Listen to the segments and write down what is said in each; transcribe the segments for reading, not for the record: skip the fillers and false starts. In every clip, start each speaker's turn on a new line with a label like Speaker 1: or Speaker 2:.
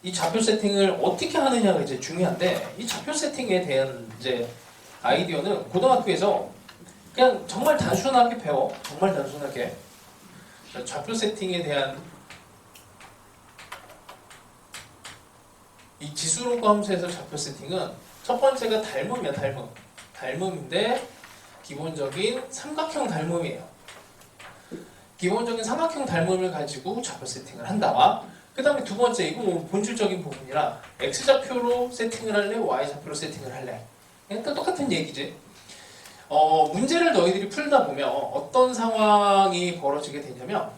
Speaker 1: 이 좌표 세팅을 어떻게 하느냐가 이제 중요한데, 이 좌표 세팅에 대한 이제 아이디어는 고등학교에서 그냥 정말 단순하게 배워. 정말 단순하게. 좌표 세팅에 대한 이 지수로그 함수에서 좌표 세팅은 첫 번째가 닮음이야, 닮음. 닮음인데 기본적인 삼각형 닮음이에요. 기본적인 삼각형 닮음을 가지고 좌표 세팅을 한다. 그 다음에 두 번째, 이거 뭐 본질적인 부분이라 x좌표로 세팅을 할래? y좌표로 세팅을 할래? 그러니까 똑같은 얘기지. 문제를 너희들이 풀다 보면 어떤 상황이 벌어지게 되냐면,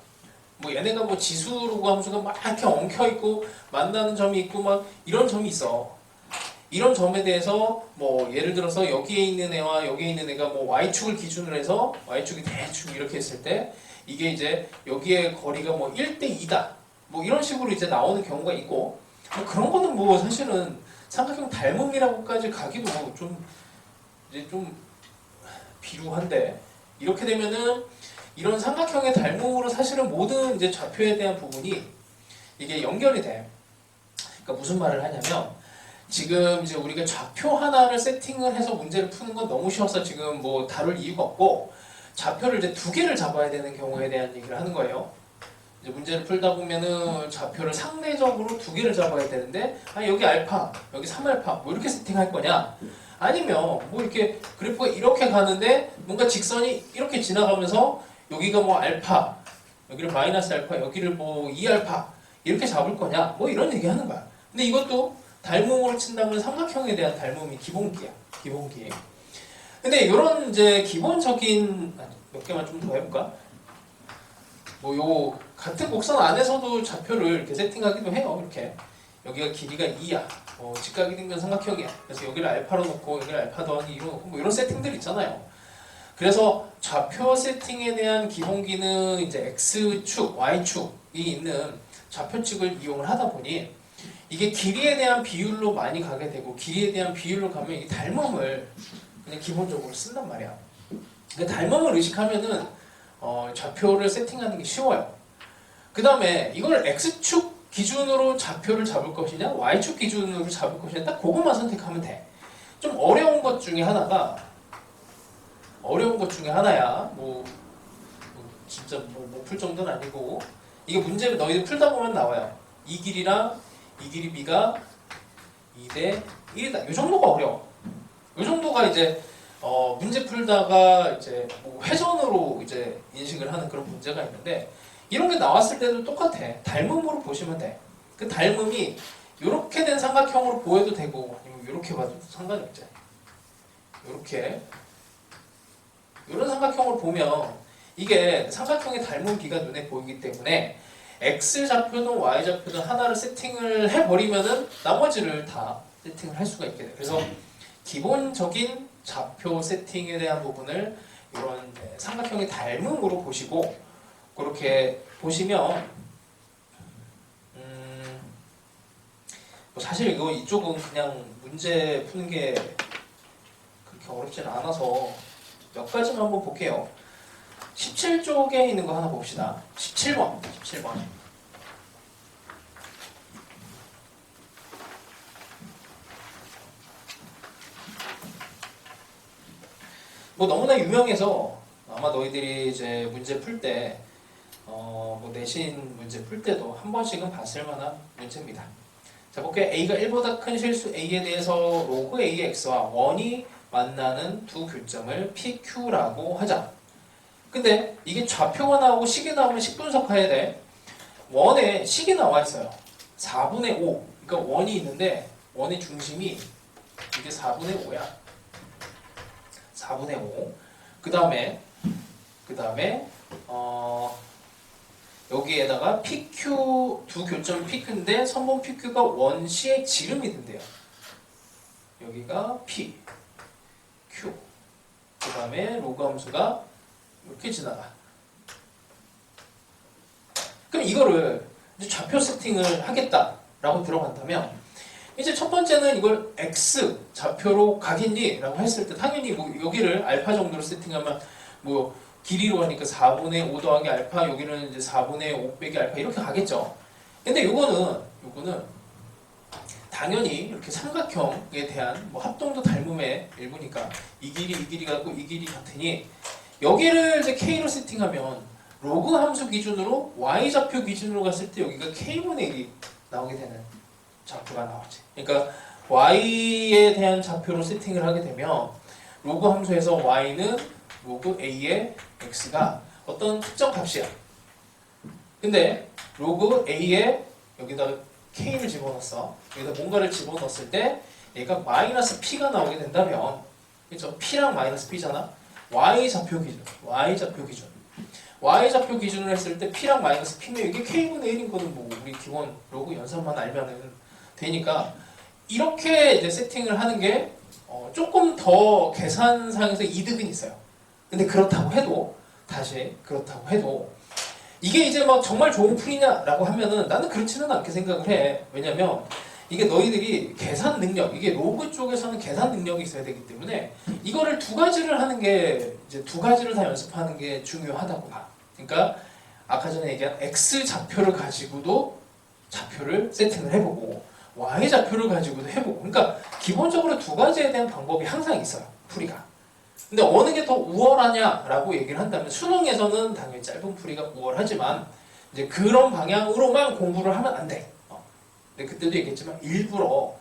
Speaker 1: 뭐 얘네가 뭐 지수로그 함수가 막 이렇게 엉켜있고 만나는 점이 있고 막 이런 점이 있어. 이런 점에 대해서 뭐 예를 들어서 여기에 있는 애와 여기에 있는 애가 뭐 y축을 기준으로 해서 y축이 대충 이렇게 했을 때 이게 이제 여기에 거리가 뭐 1대 2다. 뭐 이런 식으로 이제 나오는 경우가 있고, 뭐 그런 거는 뭐 사실은 삼각형 닮음이라고까지 가기도 좀 이제 좀 비루한데, 이렇게 되면은 이런 삼각형의 닮음으로 사실은 모든 이제 좌표에 대한 부분이 이게 연결이 돼. 그러니까 무슨 말을 하냐면, 지금 이제 우리가 좌표 하나를 세팅을 해서 문제를 푸는 건 너무 쉬워서 지금 뭐 다룰 이유가 없고, 좌표를 이제 두 개를 잡아야 되는 경우에 대한 얘기를 하는 거예요. 이제 문제를 풀다 보면은 좌표를 상대적으로 두 개를 잡아야 되는데, 여기 알파, 여기 3알파 뭐 이렇게 세팅할 거냐, 아니면 뭐 이렇게 그래프가 이렇게 가는데 뭔가 직선이 이렇게 지나가면서 여기가 뭐 알파, 여기를 마이너스 알파, 여기를 뭐 2알파 이렇게 잡을 거냐, 뭐 이런 얘기 하는 거야. 근데 이것도 닮음으로 친다면 삼각형에 대한 닮음이 기본기야. 기본기. 근데 이런 이제 기본적인, 몇 개만 좀 더 해볼까? 뭐 요 같은 곡선 안에서도 좌표를 이렇게 세팅하기도 해요. 이렇게 여기가 길이가 2야. 직각이 된 건 삼각형이야. 그래서 여기를 알파로 놓고 여기를 알파 더하기 2로 놓고 뭐 이런 세팅들 있잖아요. 그래서 좌표 세팅에 대한 기본기는 이제 x축, y축이 있는 좌표측을 이용을 하다 보니 이게 길이에 대한 비율로 많이 가게 되고, 길이에 대한 비율로 가면 이 닮음을 그냥 기본적으로 쓴단 말이야. 그러니까 닮음을 의식하면은 좌표를 세팅하는 게 쉬워요. 그 다음에 이걸 x축 기준으로 좌표를 잡을 것이냐, y축 기준으로 잡을 것이냐, 딱 그것만 선택하면 돼. 좀 어려운 것 중에 하나가, 어려운 것 중에 하나야. 진짜 못 풀 정도는 아니고, 이게 문제를 너희들 풀다 보면 나와요. 이 길이랑 이 길이 b가 2대 1이다. 이 정도가 어려워. 이 정도가 이제 문제 풀다가 이제 뭐 회전으로 이제 인식을 하는 그런 문제가 있는데, 이런 게 나왔을 때도 똑같아. 닮음으로 보시면 돼. 그 닮음이 이렇게 된 삼각형으로 보여도 되고, 아니면 이렇게 봐도 상관이 없지. 이렇게 이런 삼각형을 보면 이게 삼각형의 닮음비가 눈에 보이기 때문에 X좌표든 Y좌표든 하나를 세팅을 해버리면은 나머지를 다 세팅을 할 수가 있게 돼. 그래서 기본적인 좌표 세팅에 대한 부분을 이런 삼각형의 닮음으로 보시고, 그렇게 보시면 뭐 사실 이쪽은 그냥 문제 푸는 게 그렇게 어렵진 않아서 몇 가지만 한번 볼게요. 17쪽에 있는 거 하나 봅시다. 17번. 뭐 너무나 유명해서 아마 너희들이 이제 문제 풀 때, 뭐 내신 문제 풀 때도 한 번씩은 봤을 만한 문제입니다. 자, 볼게요. A가 1보다 큰 실수 A에 대해서 로그 A의 X와 원이 만나는 두 교점을 PQ라고 하자. 근데 이게 좌표가 나오고 식이 나오면 식분석해야 돼. 원에 식이 나와 있어요. 4분의 5. 그러니까 원이 있는데 원의 중심이 이게 4분의 5야. 4분의 5. 그 다음에 여기에다가 PQ, 두 교점 PQ인데 선분 PQ가 원시의 지름이 된대요. 여기가 P, Q. 그 다음에 로그 함수가 이렇게 지나가. 그럼 이거를 이제 좌표 세팅을 하겠다라고 들어간다면, 이제 첫 번째는 이걸 X 좌표로 가겠니? 라고 했을 때 당연히 뭐 여기를 알파 정도로 세팅하면 뭐 길이로 하니까 4분의 5 더하기 알파, 여기는 이제 4분의 5 빼기 알파 이렇게 가겠죠. 근데 요거는 당연히 이렇게 삼각형에 대한 뭐 합동도 닮음의 일부니까 이 길이 같고 이 길이 같으니 여기를 이제 K로 세팅하면 로그 함수 기준으로 Y좌표 기준으로 갔을 때 여기가 K분의 1이 나오게 되는 좌표가 나오지. 그러니까 Y에 대한 좌표로 세팅을 하게 되면 로그 함수에서 Y는 로그 A의 X가 어떤 특정 값이야. 근데 로그 A에 여기다가 K를 집어넣었어. 여기다 뭔가를 집어넣었을 때 얘가 마이너스 P가 나오게 된다면, 그렇죠? P랑 마이너스 P잖아. Y좌표 기준. Y좌표 기준으로 했을 때 P랑 마이너스 P면 이게 K분의 1인 거는 뭐 우리 기본 로그 연산만 알면은 되니까 이렇게 이제 세팅을 하는 게 조금 더 계산상에서 이득은 있어요. 근데 그렇다고 해도 이게 이제 막 정말 좋은 풀이냐라고 하면은 나는 그렇지는 않게 생각을 해. 왜냐면 이게 너희들이 계산 능력, 이게 로그 쪽에서는 계산 능력이 있어야 되기 때문에 이거를 두 가지를 하는 게 이제 두 가지를 다 연습하는 게 중요하다고 봐. 그러니까 아까 전에 얘기한 X 좌표를 가지고도 좌표를 세팅을 해보고 Y 좌표를 가지고도 해보고, 그러니까 기본적으로 두 가지에 대한 방법이 항상 있어요. 풀이가. 근데 어느 게 더 우월하냐라고 얘기를 한다면 수능에서는 당연히 짧은 풀이가 우월하지만 이제 그런 방향으로만 공부를 하면 안 돼. 근데 그때도 얘기했지만 일부러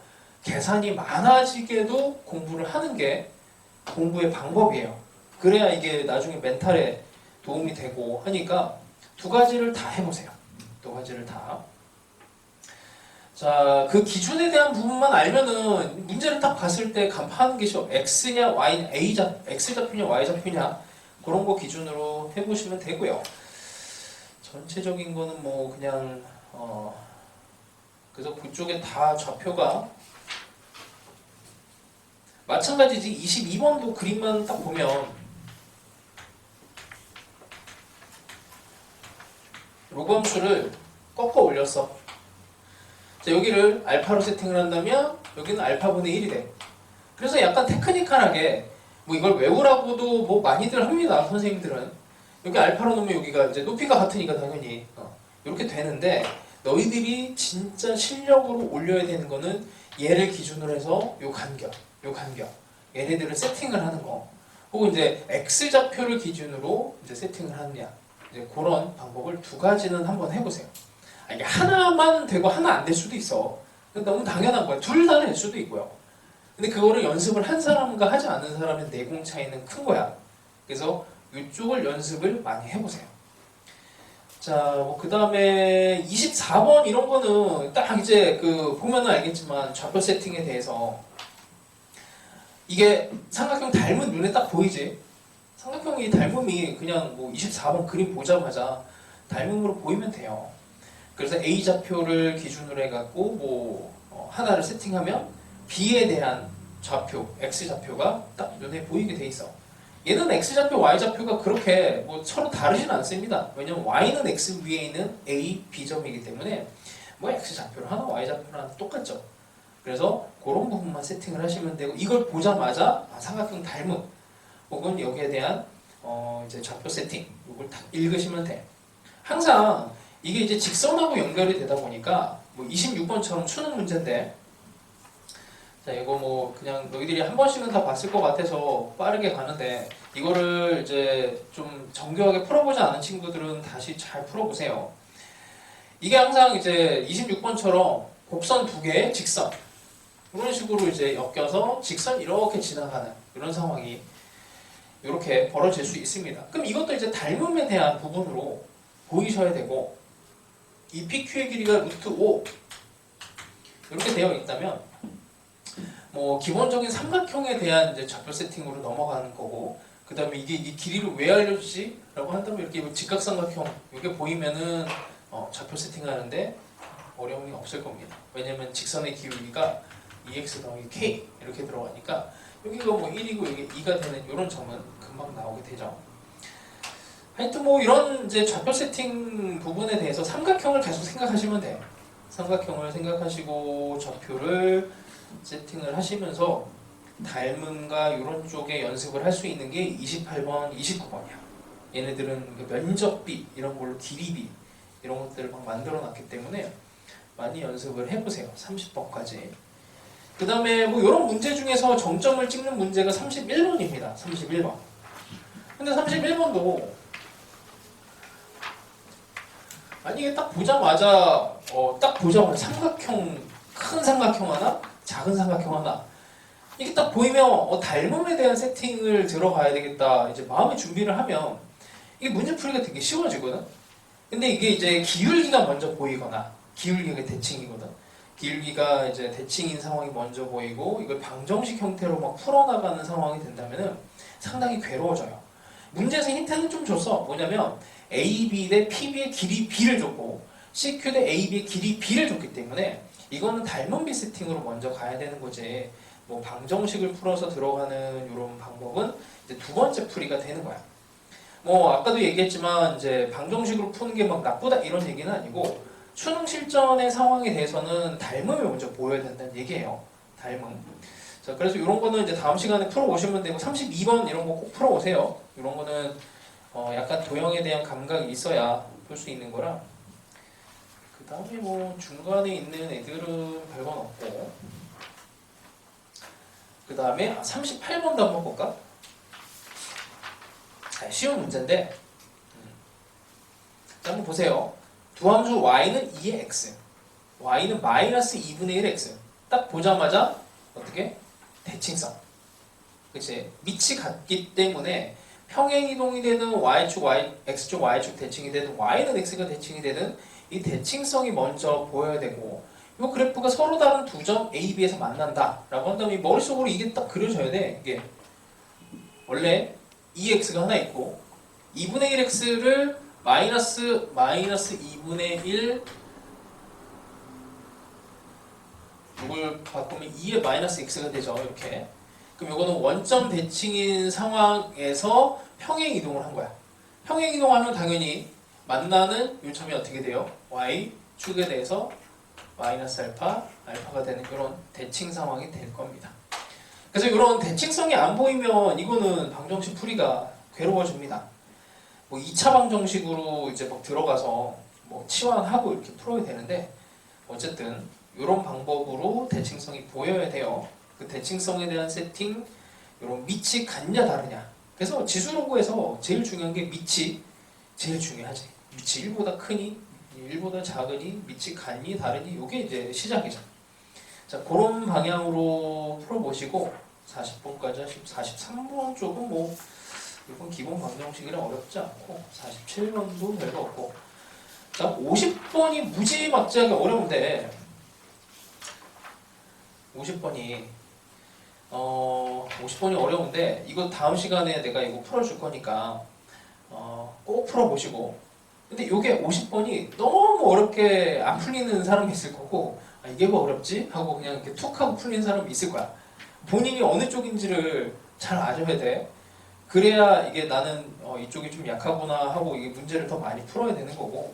Speaker 1: 계산이 많아지게도 공부를 하는 게 공부의 방법이에요. 그래야 이게 나중에 멘탈에 도움이 되고 하니까 두 가지를 다 해보세요. 두 가지를 다. 자, 그 기준에 대한 부분만 알면은 문제를 딱 봤을 때 간파하는 게 쉬워. X냐, Y냐, X좌표냐, Y좌표냐 그런 거 기준으로 해보시면 되고요. 전체적인 거는 뭐 그냥 그래서 그쪽에 다 좌표가 마찬가지지. 22번도 그림만 딱 보면 로그 함수를 꺾어 올렸어. 자, 여기를 알파로 세팅을 한다면 여기는 알파분의 1이 돼. 그래서 약간 테크니컬하게 뭐 이걸 외우라고도 뭐 많이들 합니다. 선생님들은. 여기 알파로 놓으면 여기가 이제 높이가 같으니까 당연히 이렇게 되는데, 너희들이 진짜 실력으로 올려야 되는 거는 얘를 기준으로 해서 요 간격 얘네들을 세팅을 하는 거, 혹은 이제 X좌표를 기준으로 이제 세팅을 하느냐, 이제 그런 방법을 두 가지는 한번 해보세요. 이게 하나만 되고 하나 안 될 수도 있어. 너무 당연한 거야. 둘 다 될 수도 있고요. 근데 그거를 연습을 한 사람과 하지 않은 사람의 내공 차이는 큰 거야. 그래서 이쪽을 연습을 많이 해보세요. 자, 뭐 그 다음에 24번 이런 거는 딱 이제 그 보면은 알겠지만 좌표 세팅에 대해서 이게 삼각형 닮은 눈에 딱 보이지? 삼각형이 닮음이 그냥 뭐 24번 그림 보자마자 닮음으로 보이면 돼요. 그래서 A 좌표를 기준으로 해갖고 뭐 하나를 세팅하면 B에 대한 좌표, X 좌표가 딱 눈에 보이게 돼 있어. 얘는 X 좌표, Y 좌표가 그렇게 뭐 서로 다르진 않습니다. 왜냐면 Y는 X 위에 있는 A, B점이기 때문에 뭐 X 좌표를 하나, Y 좌표를 하나 똑같죠. 그래서 그런 부분만 세팅을 하시면 되고, 이걸 보자마자 삼각형 닮음 혹은 여기에 대한 이제 좌표 세팅 이걸 딱 읽으시면 돼. 항상 이게 이제 직선하고 연결이 되다 보니까 뭐 26번처럼 수능 문제인데, 자, 이거 뭐 그냥 너희들이 한 번씩은 다 봤을 것 같아서 빠르게 가는데, 이거를 이제 좀 정교하게 풀어보지 않은 친구들은 다시 잘 풀어보세요. 이게 항상 이제 26번처럼 곡선 두 개의 직선 이런 식으로 이제 엮여서 직선 이렇게 지나가는 이런 상황이 이렇게 벌어질 수 있습니다. 그럼 이것도 이제 닮음에 대한 부분으로 보이셔야 되고, 이 PQ의 길이가 루트 5 이렇게 되어 있다면 뭐 기본적인 삼각형에 대한 이제 좌표 세팅으로 넘어가는 거고, 그 다음에 이게 이 길이를 왜 알려주지? 라고 한다면 이렇게 뭐 직각삼각형 이게 보이면은 좌표 세팅하는데 어려움이 없을 겁니다. 왜냐면 직선의 기울기가 2x 더하기 k 이렇게 들어가니까 여기가 뭐 1이고 여기 2가 되는 이런 점은 금방 나오게 되죠. 하여튼 뭐 이런 이제 좌표 세팅 부분에 대해서 삼각형을 계속 생각하시면 돼요. 삼각형을 생각하시고 좌표를 세팅을 하시면서 닮음과 이런 쪽에 연습을 할 수 있는 게 28번, 29번이야. 얘네들은 그 면적비 이런 걸로 길이비 이런 것들을 막 만들어 놨기 때문에 많이 연습을 해보세요. 30번까지. 그 다음에 뭐 이런 문제 중에서 정점을 찍는 문제가 31번입니다. 31번. 근데 31번도 아니 이게 딱 보자마자 삼각형, 큰 삼각형 하나, 작은 삼각형 하나 이게 딱 보이면 닮음에 대한 세팅을 들어가야 되겠다 이제 마음의 준비를 하면 이게 문제 풀이가 되게 쉬워지거든. 근데 이게 이제 기울기가 먼저 보이거나 기울기가 대칭이거든. 기울기가 이제 대칭인 상황이 먼저 보이고 이걸 방정식 형태로 막 풀어나가는 상황이 된다면은 상당히 괴로워져요. 문제에서 힌트는 좀 줬어. 뭐냐면 AB 대 PB의 길이 B를 줬고 CQ 대 AB의 길이 B를 줬기 때문에 이거는 닮은 비 세팅으로 먼저 가야 되는 거지. 뭐 방정식을 풀어서 들어가는 이런 방법은 이제 두 번째 풀이가 되는 거야. 뭐 아까도 얘기했지만 이제 방정식으로 푸는 게 막 나쁘다 이런 얘기는 아니고 수능 실전의 상황에 대해서는 닮음이 먼저 보여야 된다는 얘기예요. 닮음. 자, 그래서 이런 거는 이제 다음 시간에 풀어오시면 되고 32번 이런 거 꼭 풀어오세요. 이런 거는 약간 도형에 대한 감각이 있어야 풀 수 있는 거라. 그 다음에 뭐 중간에 있는 애들은 별건 없고 그 다음에 38번도 한번 볼까? 쉬운 문제인데 자, 한번 보세요. 두 함수 y는 2의 x, y는 마이너스 2분의 1 x. 딱 보자마자 어떻게? 대칭성. 그치? 밑이 같기 때문에 평행이동이 되는 y축, x축, y축 대칭이 되든 y는 x가 대칭이 되든 이 대칭성이 먼저 보여야 되고 이 그래프가 서로 다른 두 점 A, B에서 만난다 라고 한다면 머릿속으로 이게 딱 그려져야 돼. 이게 원래 2x가 하나 있고 2분의 1x를 마이너스 2분의 1 이걸 바꾸면 2의 마이너스 x가 되죠. 이렇게. 그럼 이거는 원점 대칭인 상황에서 평행 이동을 한 거야. 평행 이동하면 당연히 만나는 요점이 어떻게 돼요? y축에 대해서 마이너스 알파가 되는 그런 대칭 상황이 될 겁니다. 그래서 이런 대칭성이 안 보이면 이거는 방정식 풀이가 괴로워집니다. 뭐 2차 방정식으로 이제 막 들어가서 뭐 치환하고 이렇게 풀어야 되는데 어쨌든 이런 방법으로 대칭성이 보여야 돼요. 그 대칭성에 대한 세팅, 이런 밑이 같냐 다르냐. 그래서 지수로그에서 제일 중요한 게 밑이 제일 중요하지. 밑이 1보다 크니, 1보다 작으니, 밑이 같니 다르니 이게 이제 시작이죠. 자, 그런 방향으로 풀어보시고 40번까지 하시고 43번 쪽은 뭐 이건 기본 방정식이라 어렵지 않고 47번도 별거 없고 자, 50번이 무지막지하게 어려운데 50번이 어려운데 이거 다음 시간에 내가 이거 풀어줄 거니까 꼭 풀어보시고 근데 이게 50번이 너무 어렵게 안 풀리는 사람이 있을 거고 아, 이게 뭐 어렵지? 하고 그냥 이렇게 툭 하고 풀리는 사람이 있을 거야. 본인이 어느 쪽인지를 잘 아셔야 돼. 그래야 이게 나는 이쪽이 좀 약하구나 하고 이게 문제를 더 많이 풀어야 되는 거고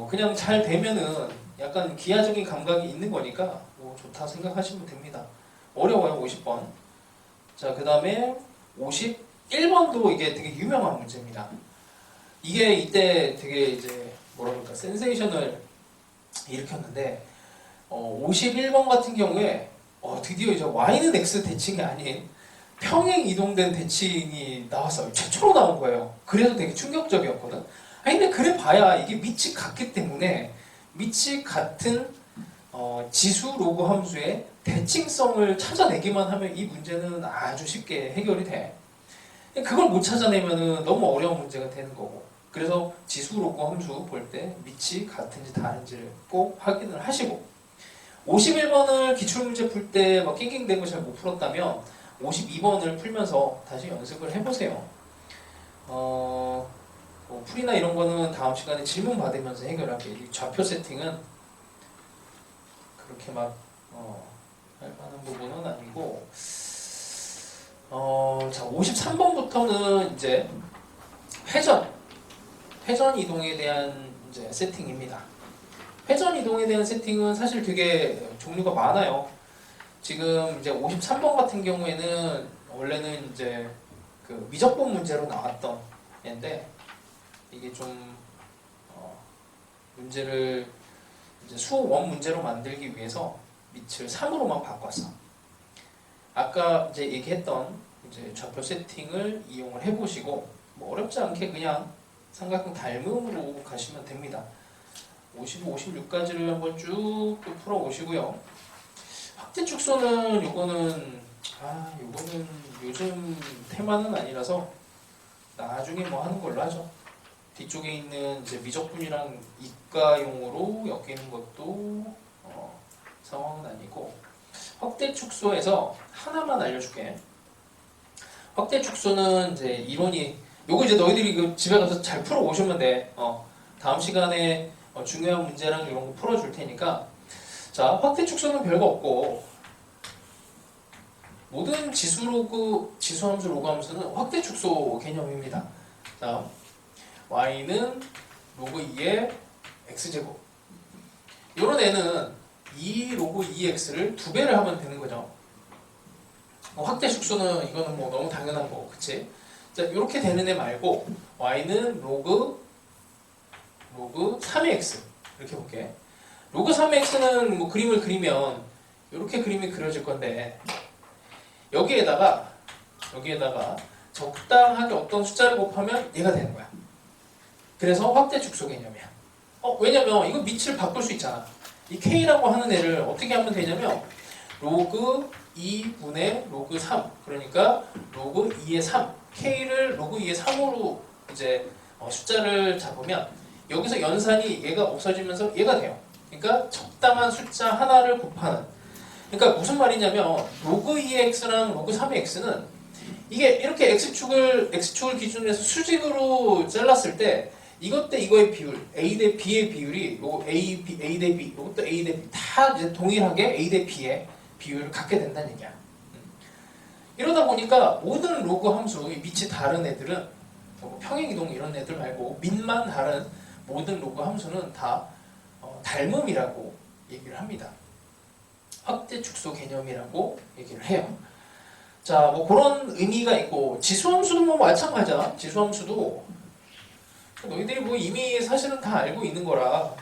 Speaker 1: 그냥 잘 되면은 약간 기하적인 감각이 있는 거니까 뭐 좋다 생각하시면 됩니다. 어려워요 50번. 자, 그 다음에 51번도 이게 되게 유명한 문제입니다. 이게 이때 되게 이제 뭐라 그럴까 센세이션을 일으켰는데 51번 같은 경우에 드디어 이제 y는 x 대칭이 아닌 평행 이동된 대칭이 나왔어요. 최초로 나온 거예요. 그래서 되게 충격적이었거든. 아니 근데 그래 봐야 이게 밑이 같기 때문에 밑이 같은 지수 로그 함수의 대칭성을 찾아내기만 하면 이 문제는 아주 쉽게 해결이 돼. 그걸 못 찾아내면은 너무 어려운 문제가 되는 거고. 그래서 지수 로그 함수 볼 때 밑이 같은지 다른지를 꼭 확인을 하시고 51번을 기출문제 풀 때 막 낑낑대고 잘 못 풀었다면 52번을 풀면서 다시 연습을 해보세요. 뭐 풀이나 이런 거는 다음 시간에 질문 받으면서 해결할게요. 이 좌표 세팅은 그렇게 막 할 만한 부분은 아니고 자 53번부터는 이제 회전 이동에 대한 이제 세팅입니다. 회전 이동에 대한 세팅은 사실 되게 종류가 많아요. 지금 이제 53번 같은 경우에는 원래는 이제 그 미적분 문제로 나왔던 애인데 이게 좀 문제를 이제 수업 원 문제로 만들기 위해서 밑을 3으로만 바꿨어. 아까 이제 얘기했던 이제 좌표 세팅을 이용을 해보시고 뭐 어렵지 않게 그냥 삼각형 닮음으로 가시면 됩니다. 55, 56까지를 한번 쭉 또 풀어보시고요. 확대 축소는 요거는 요즘 테마는 아니라서 나중에 뭐 하는 걸로 하죠. 뒤쪽에 있는 이제 미적분이랑 이과용으로 엮이는 것도 상황은 아니고 확대 축소에서 하나만 알려줄게. 확대 축소는 이제 이론이 요거 이제 너희들이 그 집에 가서 잘 풀어 오시면 돼. 다음 시간에 중요한 문제랑 이런 거 풀어줄 테니까. 자, 확대 축소는 별거 없고 모든 지수 함수 로그 함수는 확대 축소 개념입니다. 자, y는 로그 2의 x제곱. 요런 애는 2 로그 2x를 2배를 하면 되는 거죠. 확대 축소는 이거는 뭐 너무 당연한 거고, 그치? 자, 이렇게 되는 애 말고 y는 로그 3x 이렇게 볼게. 로그 3x는 뭐 그림을 그리면 이렇게 그림이 그려질 건데 여기에다가 적당하게 어떤 숫자를 곱하면 얘가 되는 거야. 그래서 확대 축소 개념이야. 왜냐면 이거 밑을 바꿀 수 있잖아. 이 k라고 하는 애를 어떻게 하면 되냐면 로그 2분의 로그 3, 그러니까 로그 2의 3, k를 로그 2의 3으로 이제 숫자를 잡으면 여기서 연산이 얘가 없어지면서 얘가 돼요. 그러니까 적당한 숫자 하나를 곱하는. 그러니까 무슨 말이냐면 로그 2의 x랑 로그 3의 x는 이게 이렇게 x축을 기준으로 해서 수직으로 잘랐을 때 이것 대 이거의 비율, a 대 b의 비율이 요거 a 대 b, 요것도 a 대 b 다 이제 동일하게 a 대 b의 비율을 갖게 된다는 얘기야. 이러다 보니까 모든 로그 함수, 밑이 다른 애들은 평행이동 이런 애들 말고 밑만 다른 모든 로그 함수는 다 닮음이라고 얘기를 합니다. 확대 축소 개념이라고 얘기를 해요. 자, 뭐 그런 의미가 있고 지수함수도 뭐 마찬가지야. 지수함수도 너희들이 뭐 이미 사실은 다 알고 있는 거라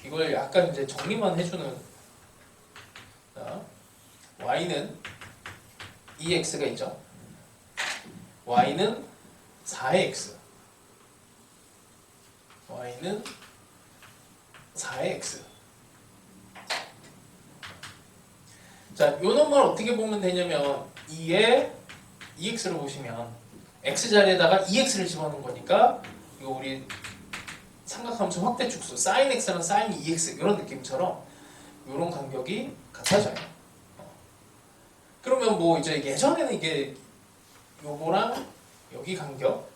Speaker 1: 이걸 약간 이제 정리만 해주는. 자, y는 2x가 있죠. y는 4x. y는 4x. 자, 요 놈을 어떻게 보면 되냐면 2에 2x를 보시면 x 자리에다가 2x를 집어넣은 거니까 이거 우리 삼각함수 확대 축소 sin x랑 sin 2x 이런 느낌처럼 이런 간격이 같아져요. 그러면 뭐 이제 예전에는 이게 요거랑 여기 간격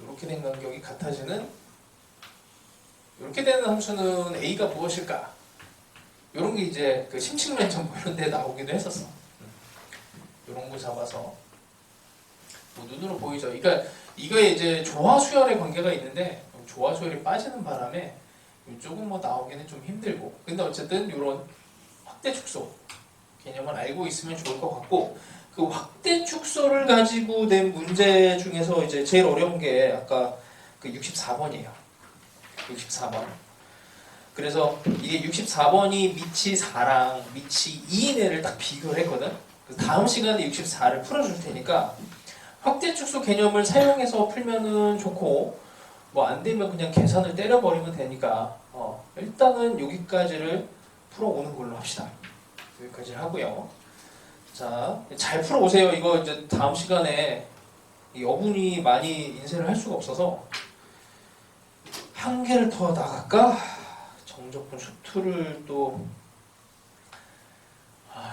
Speaker 1: 이렇게 된 간격이 같아지는 이렇게 되는 함수는 a가 무엇일까? 이런 게 이제 그 심층면적 뭐 이런 데 나오기도 했었어. 이런 거 잡아서 뭐 눈으로 보이죠. 그러니까 이거에 이제 조화 수열의 관계가 있는데 조화 수열이 빠지는 바람에 이쪽은 뭐 나오기는 좀 힘들고. 근데 어쨌든 이런 확대 축소 개념을 알고 있으면 좋을 것 같고, 그 확대 축소를 가지고 낸 문제 중에서 이제 제일 어려운 게 아까 그 64번이에요. 64번. 그래서 이게 64번이 밑이 4랑 밑이 2인 애를 딱 비교를 했거든. 그래서 다음 시간에 64를 풀어줄 테니까 확대 축소 개념을 사용해서 풀면은 좋고, 뭐 안 되면 그냥 계산을 때려버리면 되니까 일단은 여기까지를 풀어오는 걸로 합시다. 여기까지 하고요. 자, 잘 풀어오세요. 이거 이제 다음 시간에 여분이 많이 인쇄를 할 수가 없어서 한 개를 더 나갈까? 정적분 수투를 또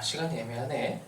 Speaker 1: 시간이 애매하네.